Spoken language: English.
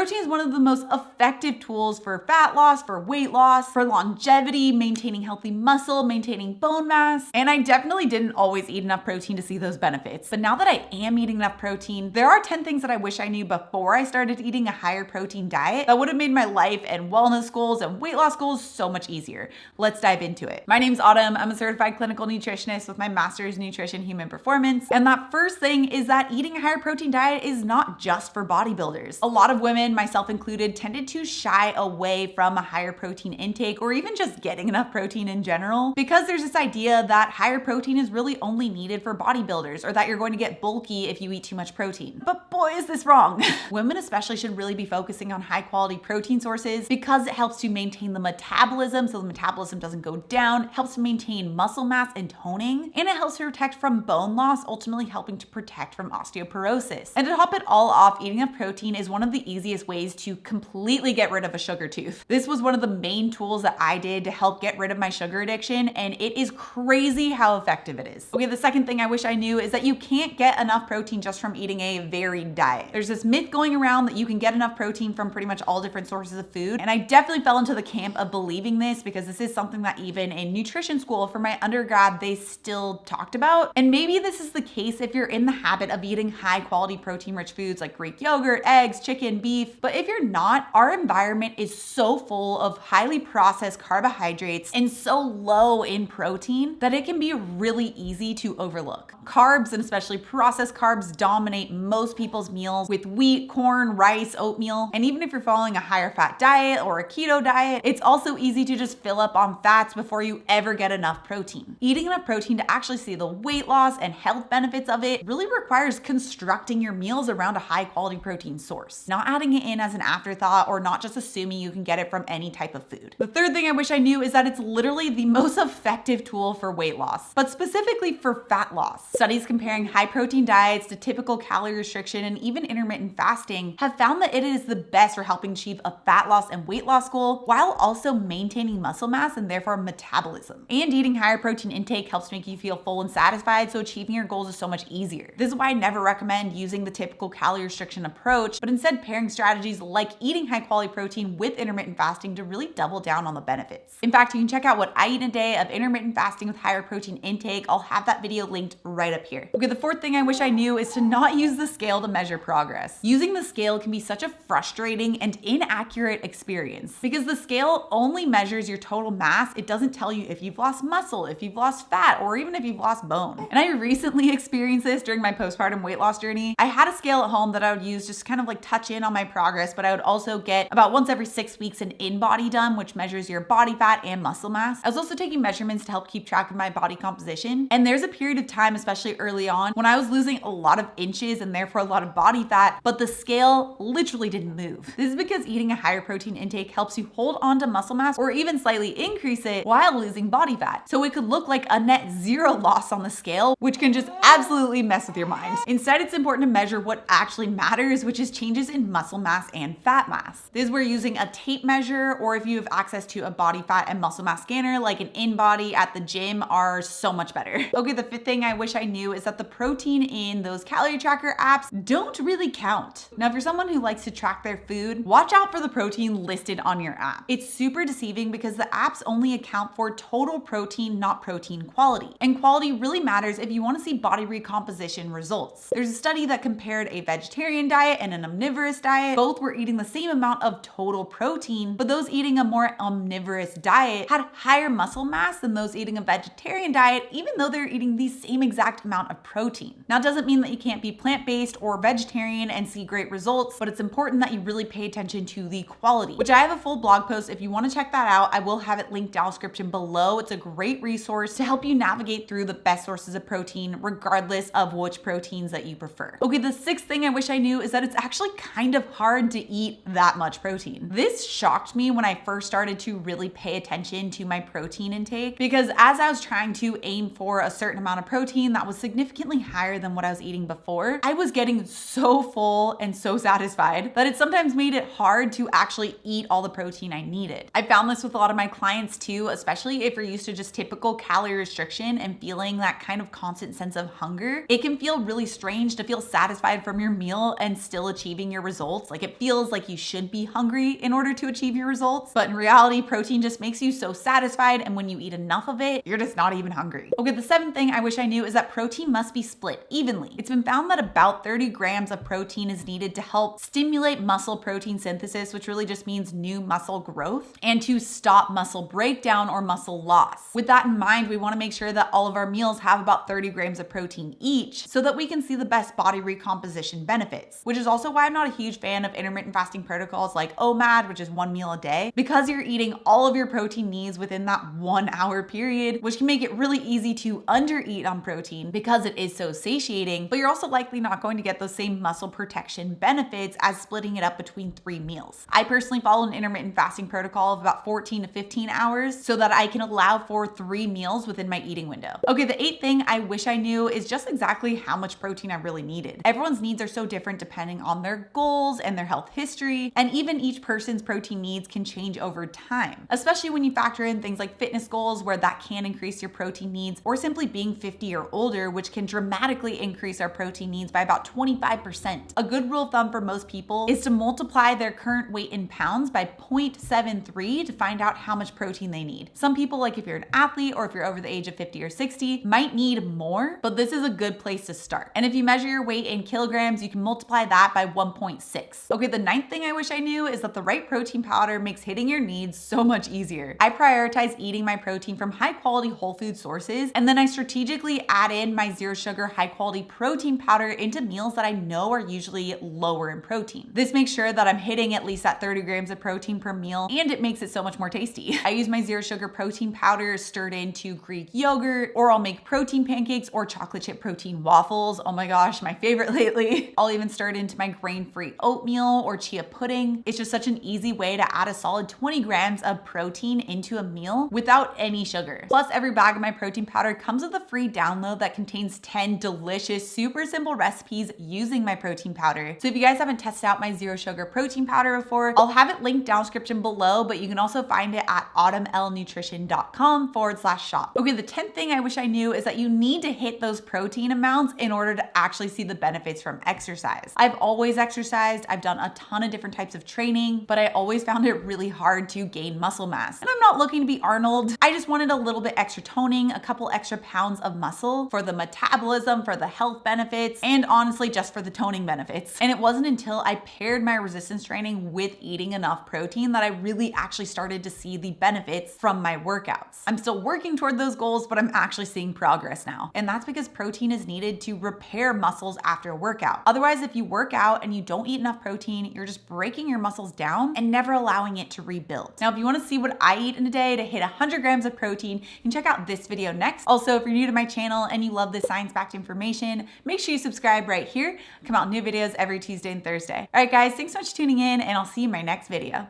Protein is one of the most effective tools for fat loss, for weight loss, for longevity, maintaining healthy muscle, maintaining bone mass. And I definitely didn't always eat enough protein to see those benefits. But now that I am eating enough protein, there are 10 things that I wish I knew before I started eating a higher protein diet that would have made my life and wellness goals and weight loss goals so much easier. Let's dive into it. My name's Autumn. I'm a certified clinical nutritionist with my master's in nutrition human performance. And that first thing is that eating a higher protein diet is not just for bodybuilders. A lot of women, myself included, tended to shy away from a higher protein intake or even just getting enough protein in general because there's this idea that higher protein is really only needed for bodybuilders or that you're going to get bulky if you eat too much protein. But boy, is this wrong. Women especially should really be focusing on high quality protein sources because it helps to maintain the metabolism so the metabolism doesn't go down, helps to maintain muscle mass and toning, and it helps to protect from bone loss, ultimately helping to protect from osteoporosis. And to top it all off, eating enough protein is one of the easiest ways to completely get rid of a sugar tooth. This was one of the main tools that I did to help get rid of my sugar addiction, and it is crazy how effective it is. Okay, the second thing I wish I knew is that you can't get enough protein just from eating a varied diet. There's this myth going around that you can get enough protein from pretty much all different sources of food, and I definitely fell into the camp of believing this because this is something that even in nutrition school for my undergrad they still talked about. And maybe this is the case if you're in the habit of eating high quality protein rich foods like Greek yogurt, eggs, chicken, beef. But if you're not, our environment is so full of highly processed carbohydrates and so low in protein that it can be really easy to overlook. Carbs, and especially processed carbs, dominate most people's meals with wheat, corn, rice, oatmeal. And even if you're following a higher fat diet or a keto diet, it's also easy to just fill up on fats before you ever get enough protein. Eating enough protein to actually see the weight loss and health benefits of it really requires constructing your meals around a high quality protein source, not adding it in as an afterthought or not just assuming you can get it from any type of food. The third thing I wish I knew is that it's literally the most effective tool for weight loss, but specifically for fat loss. Studies comparing high protein diets to typical calorie restriction and even intermittent fasting have found that it is the best for helping achieve a fat loss and weight loss goal while also maintaining muscle mass and therefore metabolism. And eating higher protein intake helps make you feel full and satisfied, so achieving your goals is so much easier. This is why I never recommend using the typical calorie restriction approach, but instead pairing strategies like eating high quality protein with intermittent fasting to really double down on the benefits. In fact, you can check out what I eat a day of intermittent fasting with higher protein intake. I'll have that video linked right up here. Okay, the fourth thing I wish I knew is to not use the scale to measure progress. Using the scale can be such a frustrating and inaccurate experience because the scale only measures your total mass. It doesn't tell you if you've lost muscle, if you've lost fat, or even if you've lost bone. And I recently experienced this during my postpartum weight loss journey. I had a scale at home that I would use just kind of like touch in on my progress, but I would also get about once every 6 weeks an in-body done, which measures your body fat and muscle mass. I was also taking measurements to help keep track of my body composition. And there's a period of time, especially early on, when I was losing a lot of inches and therefore a lot of body fat, but the scale literally didn't move. This is because eating a higher protein intake helps you hold on to muscle mass or even slightly increase it while losing body fat. So it could look like a net zero loss on the scale, which can just absolutely mess with your mind. Instead, it's important to measure what actually matters, which is changes in muscle mass and fat mass. This is where using a tape measure, or if you have access to a body fat and muscle mass scanner like an InBody at the gym, are so much better. Okay, the fifth thing I wish I knew is that the protein in those calorie tracker apps don't really count. Now, if you're someone who likes to track their food, watch out for the protein listed on your app. It's super deceiving because the apps only account for total protein, not protein quality. And quality really matters if you want to see body recomposition results. There's a study that compared a vegetarian diet and an omnivorous diet. Both were eating the same amount of total protein, but those eating a more omnivorous diet had higher muscle mass than those eating a vegetarian diet, even though they're eating the same exact amount of protein. Now, it doesn't mean that you can't be plant-based or vegetarian and see great results, but it's important that you really pay attention to the quality, which I have a full blog post. If you want to check that out, I will have it linked down in the description below. It's a great resource to help you navigate through the best sources of protein, regardless of which proteins that you prefer. Okay, the sixth thing I wish I knew is that it's actually kind of hard to eat that much protein. This shocked me when I first started to really pay attention to my protein intake, because as I was trying to aim for a certain amount of protein that was significantly higher than what I was eating before, I was getting so full and so satisfied that it sometimes made it hard to actually eat all the protein I needed. I found this with a lot of my clients too, especially if you're used to just typical calorie restriction and feeling that kind of constant sense of hunger. It can feel really strange to feel satisfied from your meal and still achieving your results Like it feels like you should be hungry in order to achieve your results. But in reality, protein just makes you so satisfied. And when you eat enough of it, you're just not even hungry. Okay, the seventh thing I wish I knew is that protein must be split evenly. It's been found that about 30 grams of protein is needed to help stimulate muscle protein synthesis, which really just means new muscle growth, and to stop muscle breakdown or muscle loss. With that in mind, we want to make sure that all of our meals have about 30 grams of protein each so that we can see the best body recomposition benefits, which is also why I'm not a huge fan of intermittent fasting protocols like OMAD, which is 1 meal a day, because you're eating all of your protein needs within that 1 hour period, which can make it really easy to undereat on protein because it is so satiating, but you're also likely not going to get those same muscle protection benefits as splitting it up between 3 meals. I personally follow an intermittent fasting protocol of about 14 to 15 hours so that I can allow for 3 meals within my eating window. Okay, the 8th thing I wish I knew is just exactly how much protein I really needed. Everyone's needs are so different depending on their goals and their health history, and even each person's protein needs can change over time, especially when you factor in things like fitness goals where that can increase your protein needs, or simply being 50 or older, which can dramatically increase our protein needs by about 25%. A good rule of thumb for most people is to multiply their current weight in pounds by 0.73 to find out how much protein they need. Some people, like if you're an athlete or if you're over the age of 50 or 60, might need more, but this is a good place to start. And if you measure your weight in kilograms, you can multiply that by 1.6. Okay, the 9th thing I wish I knew is that the right protein powder makes hitting your needs so much easier. I prioritize eating my protein from high quality whole food sources, and then I strategically add in my zero sugar high quality protein powder into meals that I know are usually lower in protein. This makes sure that I'm hitting at least that 30 grams of protein per meal, and it makes it so much more tasty. I use my zero sugar protein powder stirred into Greek yogurt, or I'll make protein pancakes or chocolate chip protein waffles. Oh my gosh, my favorite lately. I'll even stir it into my grain-free oatmeal or chia pudding. It's just such an easy way to add a solid 20 grams of protein into a meal without any sugar. Plus, every bag of my protein powder comes with a free download that contains 10 delicious, super simple recipes using my protein powder. So if you guys haven't tested out my zero sugar protein powder before, I'll have it linked down description below, but you can also find it at autumnlnutrition.com/shop. Okay, the 10th thing I wish I knew is that you need to hit those protein amounts in order to actually see the benefits from exercise. I've always exercised. I've done a ton of different types of training, but I always found it really hard to gain muscle mass. And I'm not looking to be Arnold. I just wanted a little bit extra toning, a couple extra pounds of muscle for the metabolism, for the health benefits, and honestly, just for the toning benefits. And it wasn't until I paired my resistance training with eating enough protein that I really actually started to see the benefits from my workouts. I'm still working toward those goals, but I'm actually seeing progress now. And that's because protein is needed to repair muscles after a workout. Otherwise, if you work out and you don't eat enough protein, you're just breaking your muscles down and never allowing it to rebuild. Now, if you want to see what I eat in a day to hit 100 grams of protein, you can check out this video next. Also, if you're new to my channel and you love this science-backed information, make sure you subscribe right here. Come out new videos every Tuesday and Thursday. All right, guys, thanks so much for tuning in, and I'll see you in my next video.